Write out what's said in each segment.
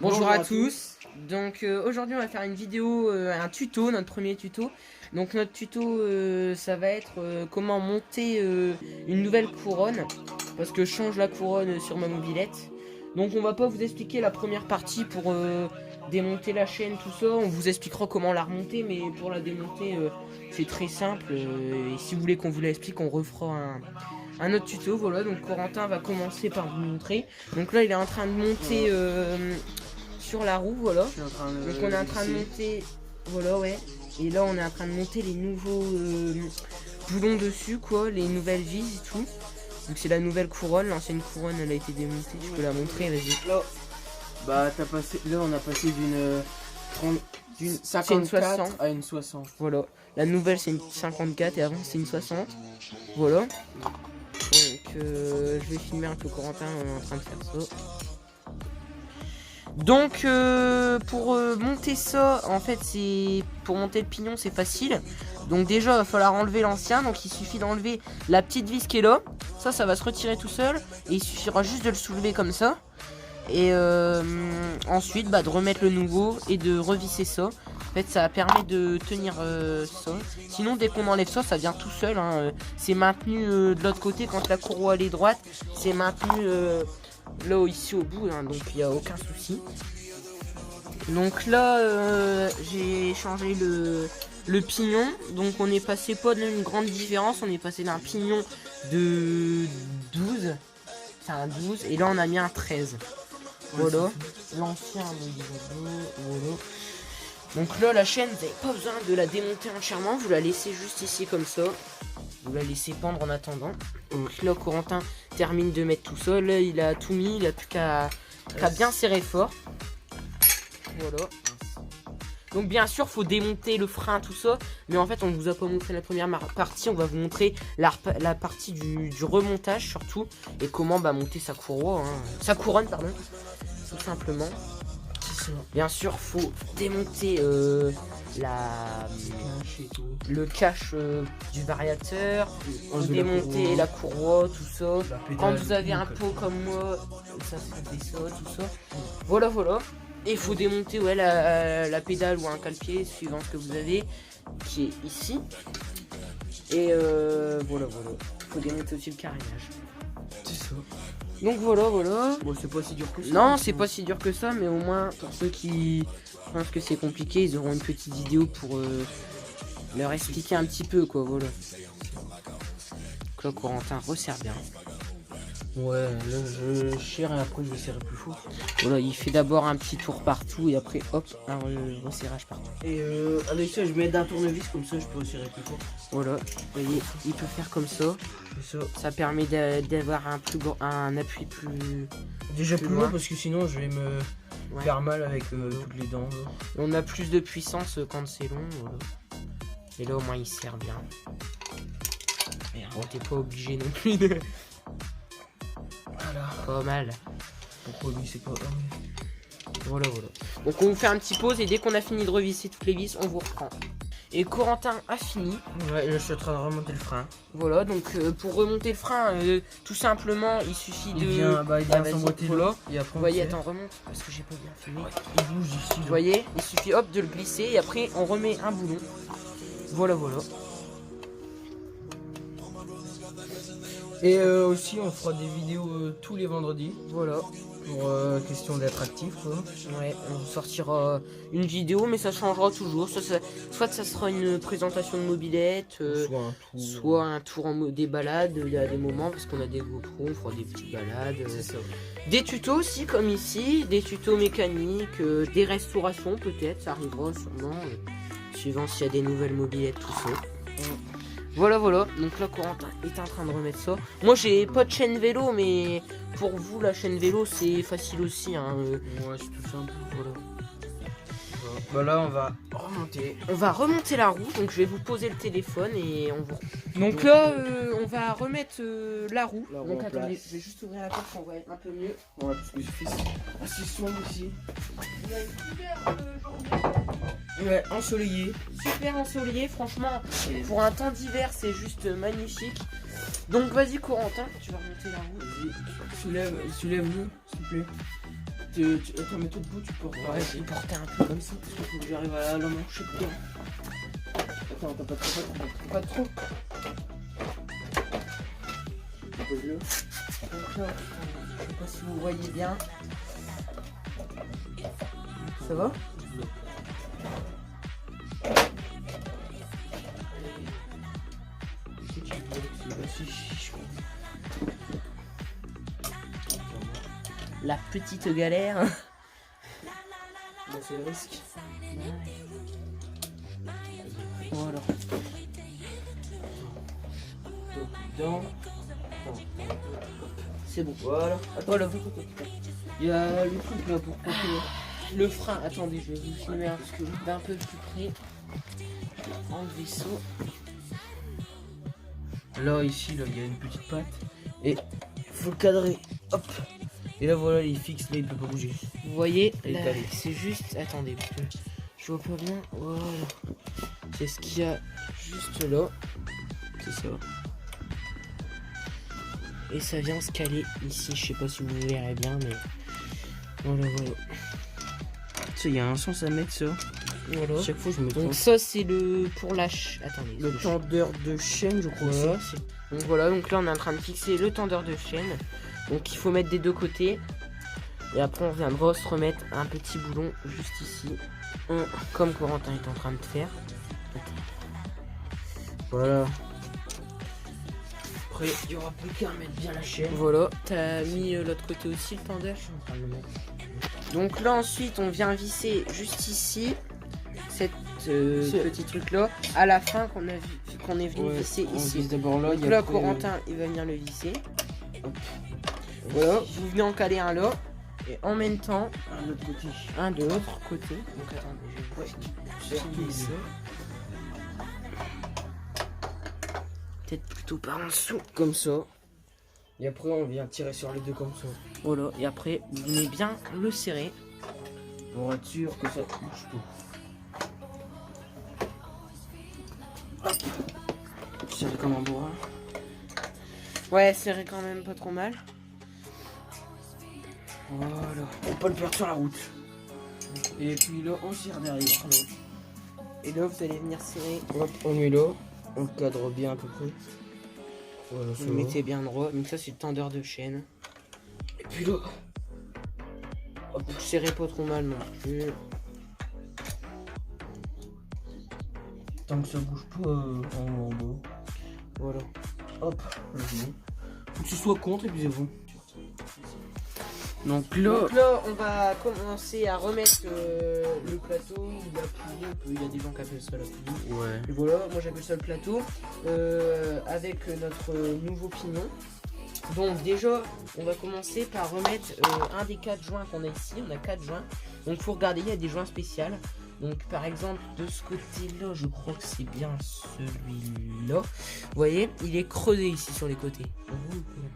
Bonjour à tous. Donc aujourd'hui on va faire une vidéo, un tuto, notre premier tuto. Donc notre tuto ça va être comment monter une nouvelle couronne. Parce que je change la couronne sur ma mobilette. Donc on va pas vous expliquer la première partie pour démonter la chaîne, tout ça. On vous expliquera comment la remonter, mais pour la démonter c'est très simple. Et si vous voulez qu'on vous l'explique, on refera un autre tuto. Voilà, donc Corentin va commencer par vous montrer. Donc là il est en train de monter sur la roue, voilà. Donc on est en train de monter, voilà, ouais. Et là on est en train de monter les nouveaux boulons dessus, quoi, les nouvelles vis et tout. Donc c'est la nouvelle couronne, l'ancienne couronne elle a été démontée, tu peux la montrer, vas-y. Là, bah t'as passé, là on a passé d'une 54 à une 60. Voilà, la nouvelle c'est une 54 et avant c'est une 60. Voilà. Donc je vais filmer un peu Corentin, on est en train de faire ça. Donc pour monter ça, en fait c'est pour monter le pignon c'est facile. Donc déjà il va falloir enlever l'ancien, donc il suffit d'enlever la petite vis qui est là. Ça va se retirer tout seul et il suffira juste de le soulever comme ça. Et ensuite de remettre le nouveau et de revisser ça. En fait ça permet de tenir ça. Sinon dès qu'on enlève ça, ça vient tout seul, hein. C'est maintenu de l'autre côté quand la courroie elle est droite. C'est maintenu là ici au bout, hein, donc il n'y a aucun souci. Donc là j'ai changé le pignon. Donc on est passé pas d'une grande différence. On est passé d'un pignon de 12, c'est un 12, et là on a mis un 13. Voilà, l'ancien, voilà. Donc là la chaîne, vous n'avez pas besoin de la démonter entièrement, vous la laissez juste ici comme ça. Vous la laissez pendre en attendant. Donc là Corentin termine de mettre tout ça. Là il a tout mis, il a plus qu'à bien serrer fort. Voilà. Donc bien sûr faut démonter le frein, tout ça. Mais en fait on ne vous a pas montré la première partie. On va vous montrer la partie du remontage surtout. Et comment monter sa courroie, hein. Sa couronne pardon. Tout simplement. Bien sûr faut démonter le cache du variateur, démonter la courroie, tout ça. Quand vous avez un pot comme moi, ça fait ça, tout ça. Voilà. Et il faut démonter la pédale ou un cale-pied suivant ce que vous avez, qui est ici. Et voilà. Il faut démonter aussi le carénage. C'est ça. Donc voilà. Bon, c'est pas si dur que ça. Non, c'est pas si dur que ça, mais au moins pour ceux qui pensent que c'est compliqué, ils auront une petite vidéo pour leur expliquer un petit peu, quoi, voilà. Donc là, Corentin resserre bien. Ouais, là je serre et après je vais serrer plus fort. Voilà, il fait d'abord un petit tour partout et après, hop, un resserrage partout. Et avec ça, je mets d'un tournevis comme ça, je peux serrer plus fort. Voilà, vous voyez, il peut faire comme ça. Ça permet d'avoir un appui plus... Déjà plus loin parce que sinon je vais me faire mal avec toutes les dents. Et on a plus de puissance quand c'est long. Voilà. Et là au moins il sert bien. Merde, t'es pas obligé non plus de... Voilà. Pas mal. Pourquoi lui c'est pas... Voilà. Donc on vous fait un petit pause et dès qu'on a fini de revisser toutes les vis, on vous reprend. Et Corentin a fini. Ouais, là je suis en train de remonter le frein. Voilà, donc pour remonter le frein, tout simplement, il suffit de... Il vient s'emboîter là. Et après, vous voyez, attends, remonte, parce que j'ai pas bien filmé. Il bouge ici. Vous voyez, il suffit hop de le glisser et après on remet un boulon. Voilà. Et aussi on fera des vidéos tous les vendredis. Voilà. Pour question d'être actif, quoi. Ouais, on vous sortira une vidéo, mais ça changera toujours. Soit ça sera une présentation de mobilette, soit un tour des balades. Il y a des moments, parce qu'on a des GoPro, on fera des petites balades. Des tutos aussi, comme ici, des tutos mécaniques, des restaurations peut-être, ça arrivera sûrement, suivant s'il y a des nouvelles mobilettes, tout ça. Voilà, donc là Corentin est en train de remettre ça. Moi j'ai pas de chaîne vélo, mais pour vous la chaîne vélo c'est facile aussi, hein. Ouais, c'est tout simple. Voilà. Bah là on va remonter. On va remonter la roue, donc je vais vous poser le téléphone et on vous... Donc là on va remettre la roue. Donc attendez, je vais juste ouvrir la porte pour voir un peu mieux. Ouais, parce que je fais assez sombre ici. Il y a une super journée. Ouais, ensoleillé. Super ensoleillé, franchement, pour un temps d'hiver, c'est juste magnifique. Donc vas-y Corentin, tu vas remonter la roue. Soulève-le, s'il te plaît. Attends, mets-toi debout, tu portes. Ouais, je vais porter un peu comme ça. Parce qu'il faut que j'arrive à l'emmancher bien. Attends, t'as pas trop. Pose-le. Donc là, je sais pas si vous voyez bien. Ça va? La petite galère. Là, c'est le risque. Voilà. Dedans. C'est bon. Voilà. Attends, Voilà. il y a le truc là pour couper. Le frein, attendez, je vais vous filmer d'un peu plus près. Enlever ça. Là, ici, là, il y a une petite patte. Et il faut le cadrer. Hop. Et là, voilà, il est fixe, là, il peut pas bouger. Vous voyez, Et là, calé. c'est juste. Attendez, parce que je vois pas bien. Voilà. C'est ce qu'il y a juste là. C'est ça. Et ça vient se caler ici. Je sais pas si vous verrez bien, mais. Voilà, voilà. Tu sais, il y a un sens à mettre ça. Voilà. Chaque fois, je me Donc trompe. ça c'est le pour attendez, Le tendeur de chaîne, je crois. voilà. aussi. Donc voilà, donc là on est en train de fixer le tendeur de chaîne. Donc il faut mettre des deux côtés. Et après on viendra se remettre un petit boulon juste ici. Comme Corentin est en train de faire. Voilà. Après, il y aura plus qu'à mettre bien la chaîne. Voilà, t'as mis l'autre côté aussi le tendeur. Je suis en train de le mettre. Donc là ensuite on vient visser juste ici cette petit truc là à la fin qu'on est venu visser on ici. vise d'abord là. Donc là Corentin il va venir le visser. Hop. Voilà, vous venez en caler un là et en même temps Un autre côté. un de l'autre côté. Donc attendez, je vais filmer ça. Peut-être plutôt par en dessous. Comme ça. Et après, on vient tirer sur les deux comme ça. Voilà, et après vous venez bien le serrer. Pour être sûr que ça bouge pas. Hop. Serré comme un bourrin. Ouais, serré quand même pas trop mal. Voilà. Pour pas le perdre sur la route. Et puis là, on tire derrière. Là. Et là vous allez venir serrer. Hop, on met là. On cadre bien à peu près. Voilà, Vous le mettez bien droit. Donc ça c'est le tendeur de chaîne. Et puis là. Hop, vous serrez pas trop mal non plus. Tant que ça bouge pas en haut en bas. Voilà. Hop. Faut que ce soit contre et puis c'est bon. Donc là, on va commencer à remettre le plateau ou la poulie. Il y a des gens qui appellent ça la poulie. ouais. Et voilà, moi j'appelle ça le plateau. Avec notre nouveau pignon. Donc déjà, on va commencer par remettre un des 4 joints qu'on a ici. On a 4 joints. Donc faut regarder, il y a des joints spéciaux. Donc par exemple, de ce côté-là, je crois que c'est bien celui-là. Vous voyez, il est creusé ici sur les côtés. Donc vous pouvez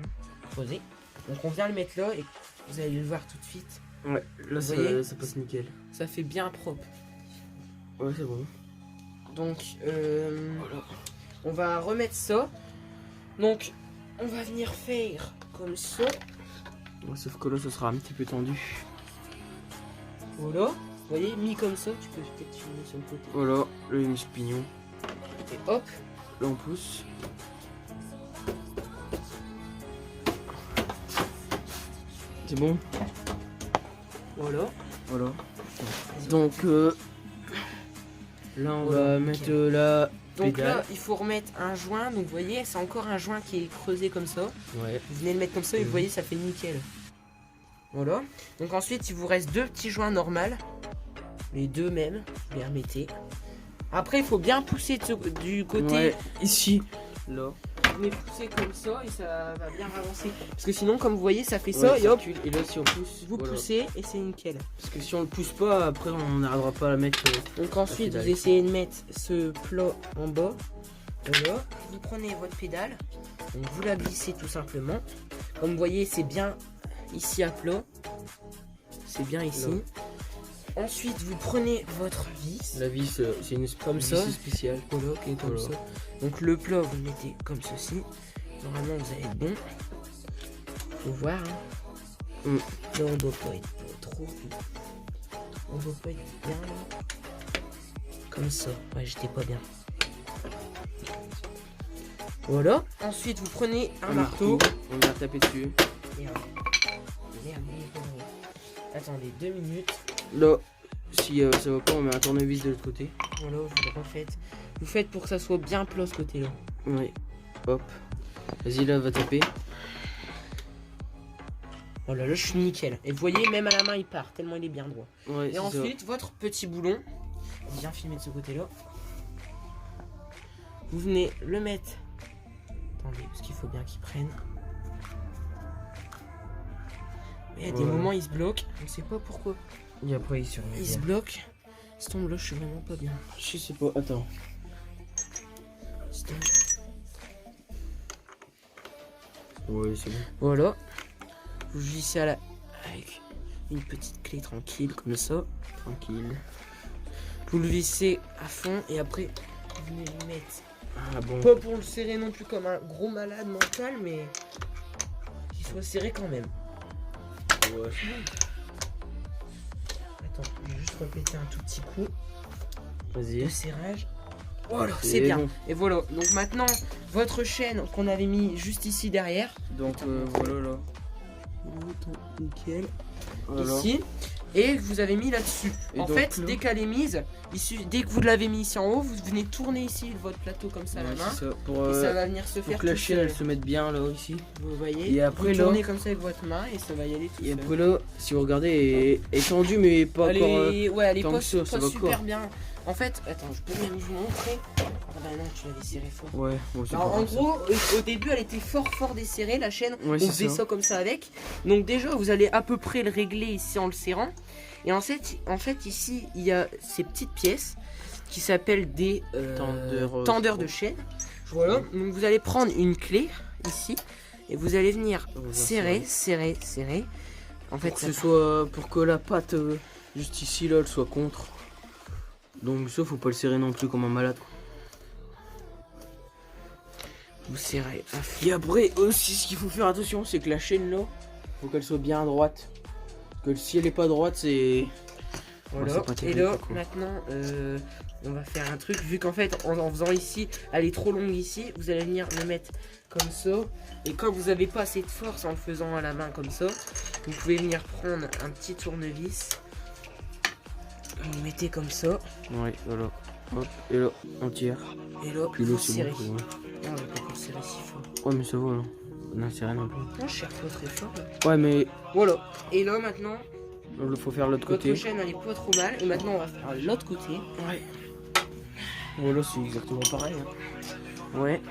creuser. Donc on vient le mettre là et vous allez le voir tout de suite. Ouais, là Vous voyez, ça passe nickel. ça fait bien propre. Ouais, c'est bon. Donc Voilà. on va remettre ça. Donc on va venir faire comme ça. Ouais, sauf que là, ça sera un petit peu tendu. Voilà. Vous voyez, mis comme ça, tu peux peut-être filmer sur le côté. Voilà, là, il met ce pignon. Et hop. Là, on pousse. C'est bon. Voilà. Voilà. Donc, là, on va mettre la Donc pédale. là, il faut remettre un joint. Donc vous voyez, c'est encore un joint qui est creusé comme ça. Ouais. Vous venez le mettre comme ça et vous voyez, ça fait nickel. Voilà. Donc ensuite, il vous reste 2 petits joints normaux. Les deux mêmes. Vous les remettez. Après, il faut bien pousser du côté. Ouais, ici. Là. Vous venez pousser comme ça et ça va bien avancer. Parce que sinon, comme vous voyez, ça fait ça Ouais, et hop, recule. Et là, si on pousse, vous voilà. poussez et c'est nickel. Parce que si on le pousse pas, après, on n'arrivera pas à la mettre. Donc ensuite, pédale. vous essayez de mettre ce plat en bas. Voilà. Vous prenez votre pédale. Donc vous la glissez tout simplement. Comme vous voyez, c'est bien ici à plat. C'est bien ici. Là. Ensuite, vous prenez votre vis. La vis, c'est une Comme vis ça. spéciale. Voilà, qui est comme Voilà. ça. Donc le plat, vous le mettez comme ceci. Normalement, vous allez être bon. Faut voir. Hein. Là, on doit pas être trop trop. On voit pas bien là. Comme ça. Ouais, j'étais pas bien. Voilà. Ensuite, vous prenez un marteau. On va taper dessus. Merde. Attendez 2 minutes. Là, si ça va pas, on met un tournevis de l'autre côté. Voilà, vous le refaites. Vous faites pour que ça soit bien plat ce côté-là. Oui. Hop. Vas-y, là, va taper. Voilà, là, je suis nickel. Et vous voyez, même à la main, il part, tellement il est bien droit. Ouais, et ensuite, votre petit boulon, bien filmé de ce côté-là. Vous venez le mettre. Attendez, parce qu'il faut bien qu'il prenne. Et à des moments, il se bloque. On sait pas pourquoi. Et après, il se remet. Il se bloque. Ce tombe-là, je suis vraiment pas bien. Je sais pas, attends. Ouais, c'est bon. Voilà. Vous vissez à la... avec une petite clé tranquille, comme ça. Tranquille. Vous le vissez à fond et après, vous venez le mettre. Ah bon. Pas pour le serrer non plus comme un gros malade mental, mais qu'il soit serré quand même. Ouais, c'est bon. Attends, je vais juste répéter un tout petit coup Vas-y. de serrage. Voilà, c'est bien. Bon. Et voilà, donc maintenant, votre chaîne qu'on avait mis juste ici derrière. Donc voilà là. Nickel. Voilà. Ici. Et vous avez mis là-dessus. Et En donc, fait, là- dès qu'elle est mise, dès que vous l'avez mis ici en haut, vous venez tourner ici votre plateau comme ça à la Ouais, main. c'est ça. Pour, Et ça va venir se pour faire que la tout chaîne seul. elle se mette bien là ici. Vous voyez, Et après, vous là- tournez comme ça avec votre main et ça va y aller tout Et seul. après là, si vous regardez, elle est tendue mais pas Elle encore. est, ouais, elle est tant pas, que ça, ça pas va super quoi. bien. En fait, attends, je peux même vous montrer. Ah bah non, tu l'avais serré fort. Ouais, bon, c'est Alors, pas en grave, ça. gros, au début, elle était fort desserrée, la chaîne. Ouais, On c'est faisait ça. ça comme ça avec. Donc déjà, vous allez à peu près le régler ici en le serrant. Et en fait, ici, il y a ces petites pièces qui s'appellent des tendeurs de chaîne. Voilà. Donc vous allez prendre une clé ici et vous allez venir On va serrer. En fait, Pour que ce soit pour que la pâte juste ici là elle soit contre. Donc ça faut pas le serrer non plus comme un malade. vous serrez à fond. Et après aussi ce qu'il faut faire attention c'est que la chaîne là faut qu'elle soit bien droite. Parce que si elle est pas droite c'est. Voilà. Ouais, c'est pas Et terrible, là, quoi. maintenant, on va faire un truc. Vu qu'en fait, en faisant ici, elle est trop longue ici, vous allez venir le mettre comme ça. Et quand vous n'avez pas assez de force en le faisant à la main comme ça, vous pouvez venir prendre un petit tournevis. Vous le mettez comme ça. Ouais voilà. Hop et là on tire. Et là, Puis là vous c'est serrez. bon. Non, on va pas pour serrer si fort. Ouais mais ça va là. Non c'est rien non plus. Non, je serre pas très fort. Là. Ouais mais Voilà. Et là, maintenant, il faut faire l'autre votre côté. chaîne, elle est pas trop mal. Et maintenant, on va faire l'autre côté. Ouais. Voilà c'est exactement pareil. Hein. Ouais.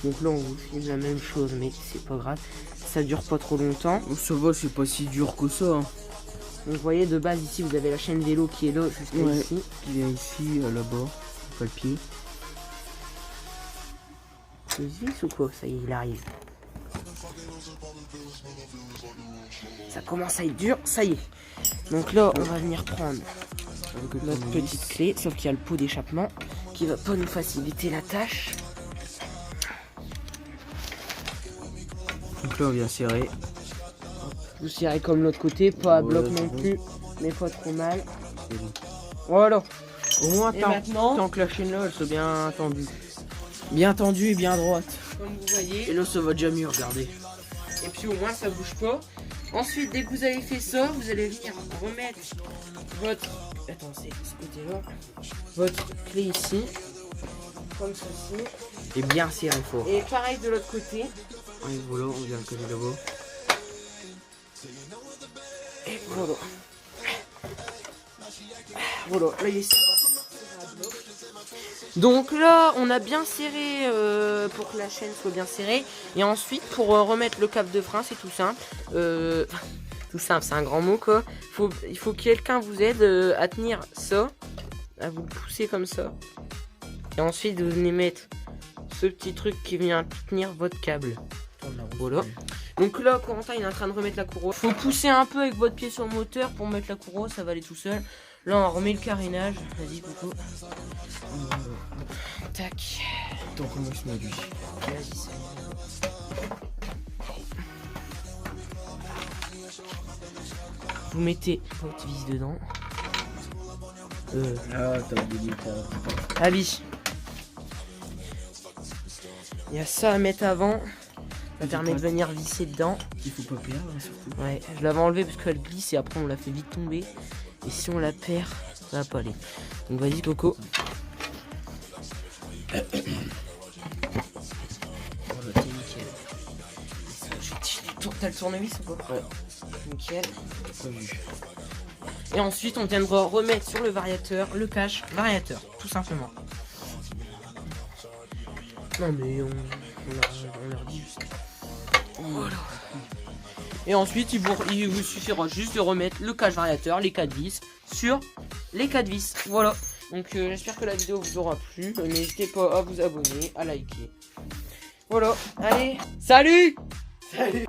Donc là on vous filme la même chose mais c'est pas grave. Ça dure pas trop longtemps. Ça va c'est pas si dur que ça. Hein. Donc vous voyez de base ici vous avez la chaîne vélo qui est là jusqu'à Ouais. ici. Il vient ici là-bas. Pas le pied. Il se visse ou quoi? Ça y est, il arrive. Ça commence à être dur, ça y est. Donc là on va venir prendre notre petite clé, sauf qu'il y a le pot d'échappement qui va pas nous faciliter la tâche. Donc là on vient serrer. Vous serrez comme l'autre côté, pas à Ouais, bloc c'est non bon. plus, mais pas trop mal. Voilà. Au moins Et maintenant, tant que la chaîne là elle soit bien tendue. Bien tendue et bien droite. comme vous voyez, Et là ça va déjà mieux, regardez. et puis au moins ça bouge pas. Ensuite, dès que vous avez fait ça, vous allez venir remettre votre... Attends, c'est ce côté-là. Votre clé ici. Comme ceci. Et bien serré fort. Et pareil de l'autre côté. Et voilà, on vient le coller là-bas. Et voilà. Voilà, là il est serré. Donc là, on a bien serré pour que la chaîne soit bien serrée. Et ensuite, pour remettre le cap de frein, c'est tout simple. Tout simple, c'est un grand mot quoi. Il faut que quelqu'un vous aide à tenir ça, à vous pousser comme ça. Et ensuite, vous venez mettre ce petit truc qui vient tenir votre câble. Voilà. Donc là, Corentin il est en train de remettre la courroie. Faut pousser un peu avec votre pied sur le moteur pour mettre la courroie, ça va aller tout seul. Là on remet le carénage. Vas-y Coco. Tac. Attends, comment je m'habille? Vas-y, ça y est. Vous mettez votre vis dedans. Ah, t'as oublié ça. Allez. Il y a ça à mettre avant. Ça permet de venir visser dedans. Il faut pas perdre, hein, surtout. Ouais, je l'avais enlevé parce qu'elle glisse et après on l'a fait vite tomber. Et si on la perd, ça va pas aller. Donc vas-y Coco. Voilà, t'es nickel. T'as le tournevis ou pas? Ouais. Nickel. Pas vu. Et ensuite on viendra remettre sur le variateur le cache variateur, tout simplement. Non mais on leur dit juste. Voilà. Et ensuite il vous suffira juste de remettre le cache variateur, les 4 vis, sur les 4 vis. Voilà. Donc j'espère que la vidéo vous aura plu. N'hésitez pas à vous abonner, à liker. Voilà. Allez, salut. Salut.